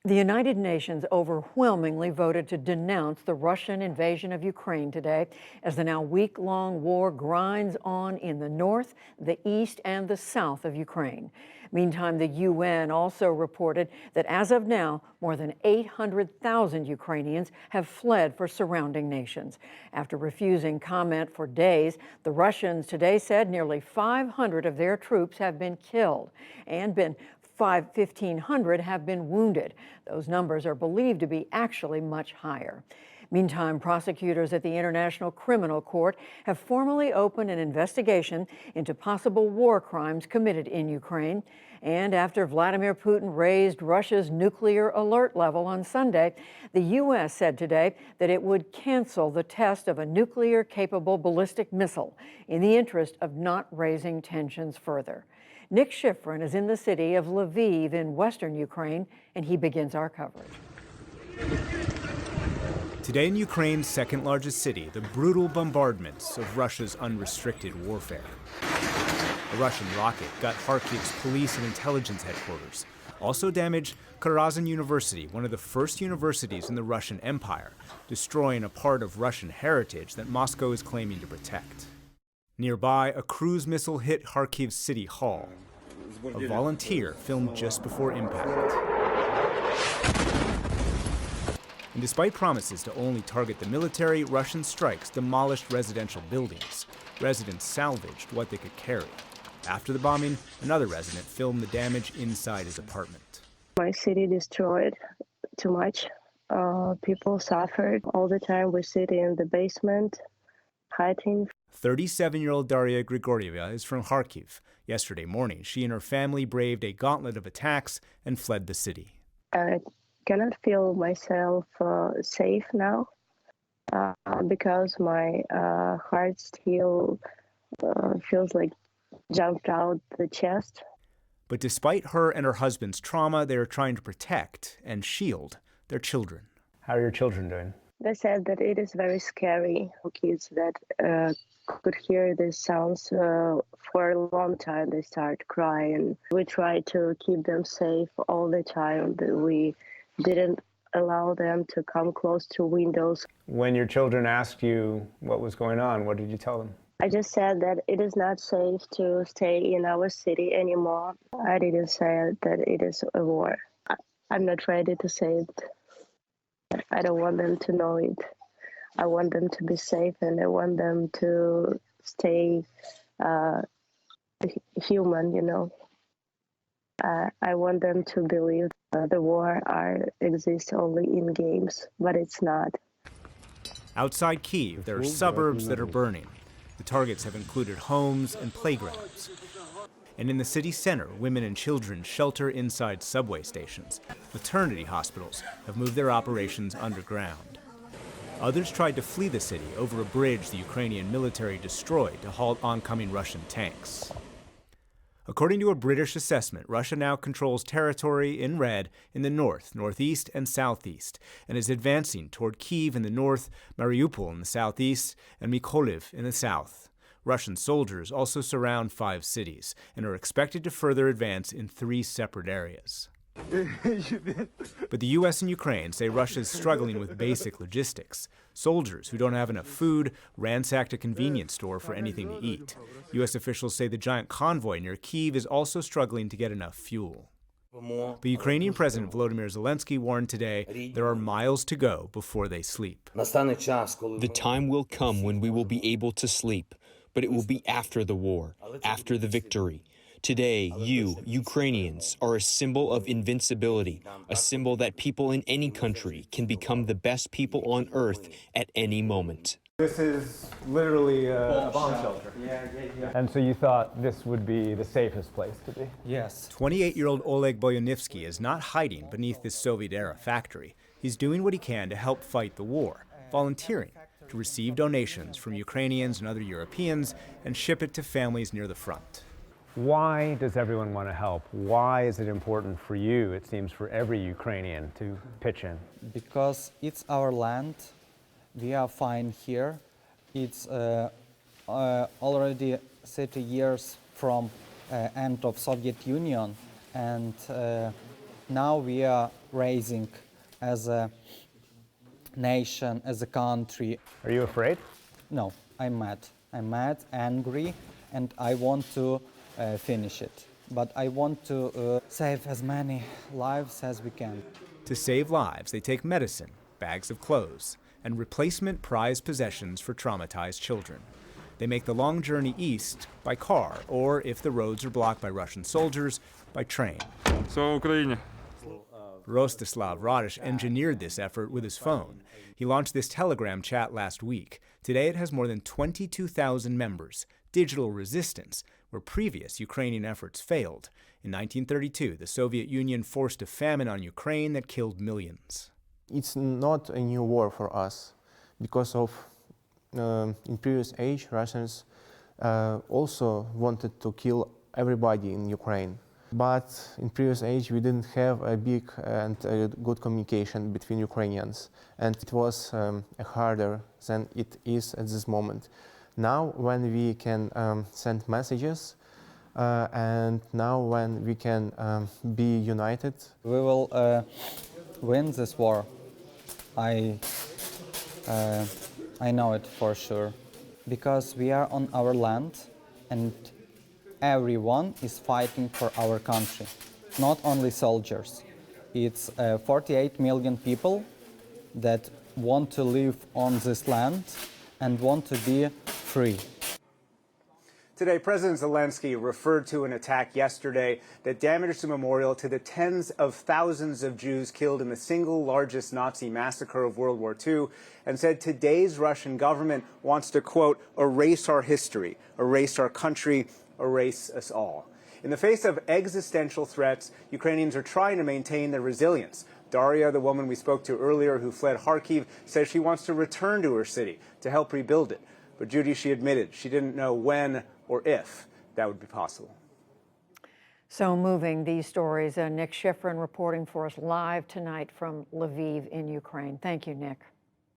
The United Nations overwhelmingly voted to denounce the Russian invasion of Ukraine today as the now week-long war grinds on in the north, the east, and the south of Ukraine. Meantime, the UN also reported that as of now, more than 800,000 Ukrainians have fled for surrounding nations. After refusing comment for days, the Russians today said nearly 500 of their troops have been killed and 1,500 have been wounded. Those numbers are believed to be actually much higher. Meantime, prosecutors at the International Criminal Court have formally opened an investigation into possible war crimes committed in Ukraine. And after Vladimir Putin raised Russia's nuclear alert level on Sunday, the U.S. said today that it would cancel the test of a nuclear-capable ballistic missile in the interest of not raising tensions further. Nick Schifrin is in the city of Lviv in western Ukraine, and he begins our coverage. Today in Ukraine's second largest city, the brutal bombardments of Russia's unrestricted warfare. A Russian rocket got Kharkiv's police and intelligence headquarters. Also damaged Karazin University, one of the first universities in the Russian Empire, destroying a part of Russian heritage that Moscow is claiming to protect. Nearby, a cruise missile hit Kharkiv's city hall. A volunteer filmed just before impact. And despite promises to only target the military, Russian strikes demolished residential buildings. Residents salvaged what they could carry. After the bombing, another resident filmed the damage inside his apartment. My city destroyed too much. People suffered all the time. We sit in the basement, hiding. 37-year-old Daria Grigorieva is from Kharkiv. Yesterday morning, she and her family braved a gauntlet of attacks and fled the city. I cannot feel myself safe now because my heart still feels like jumped out the chest. But despite her and her husband's trauma, they are trying to protect and shield their children. How are your children doing? They said that it is very scary for kids that could hear these sounds for a long time. They start crying. We try to keep them safe all the time. We didn't allow them to come close to windows. When your children asked you what was going on, what did you tell them? I just said that it is not safe to stay in our city anymore. I didn't say that it is a war. I'm not ready to say it. I don't want them to know it. I want them to be safe, and I want them to stay human, you know. I want them to believe the war exists only in games, but it's not. Outside Kyiv, there are suburbs that are burning. The targets have included homes and playgrounds. And in the city center, women and children shelter inside subway stations. Maternity hospitals have moved their operations underground. Others tried to flee the city over a bridge the Ukrainian military destroyed to halt oncoming Russian tanks. According to a British assessment, Russia now controls territory in red in the north, northeast, and southeast, and is advancing toward Kyiv in the north, Mariupol in the southeast, and Mykolaiv in the south. Russian soldiers also surround 5 cities and are expected to further advance in 3 separate areas. But the U.S. and Ukraine say Russia is struggling with basic logistics. Soldiers who don't have enough food ransacked a convenience store for anything to eat. U.S. officials say the giant convoy near Kyiv is also struggling to get enough fuel. But Ukrainian President Volodymyr Zelensky warned today there are miles to go before they sleep. The time will come when we will be able to sleep, but it will be after the war, after the victory. Today, you, Ukrainians, are a symbol of invincibility, a symbol that people in any country can become the best people on earth at any moment. This is literally a bomb shelter. Yeah. And so you thought this would be the safest place to be? Yes. 28-year-old Oleg Boyanivsky is not hiding beneath this Soviet-era factory. He's doing what he can to help fight the war, volunteering to receive donations from Ukrainians and other Europeans and ship it to families near the front. Why does everyone want to help? Why is it important for you, it seems, for every Ukrainian to pitch in? Because it's our land. We are fine here. It's already 30 years from end of Soviet Union, and now we are raising as a nation, as a country. Are you afraid? No, I'm mad. I'm mad, angry, and I want to finish it. But I want to save as many lives as we can. To save lives, they take medicine, bags of clothes, and replacement prized possessions for traumatized children. They make the long journey east by car, or if the roads are blocked by Russian soldiers, by train. Слава Україні! Rostislav Radish engineered this effort with his phone. He launched this Telegram chat last week. Today it has more than 22,000 members. Digital resistance, where previous Ukrainian efforts failed. In 1932, the Soviet Union forced a famine on Ukraine that killed millions. It's not a new war for us because of in previous age Russians also wanted to kill everybody in Ukraine. But in previous age we didn't have a big and good communication between Ukrainians, and it was harder than it is at this moment. Now when we can send messages and now when we can be united, We will win this war. I know it for sure, because we are on our land and everyone is fighting for our country, not only soldiers. It's 48 million people that want to live on this land and want to be free. Today, President Zelensky referred to an attack yesterday that damaged a memorial to the tens of thousands of Jews killed in the single largest Nazi massacre of World War II, and said today's Russian government wants to, quote, erase our history, erase our country, erase us all. In the face of existential threats, Ukrainians are trying to maintain their resilience. Daria, the woman we spoke to earlier who fled Kharkiv, says she wants to return to her city to help rebuild it. But Judy, she admitted she didn't know when or if that would be possible. So moving, these stories. Nick Schifrin reporting for us live tonight from Lviv in Ukraine. Thank you, Nick.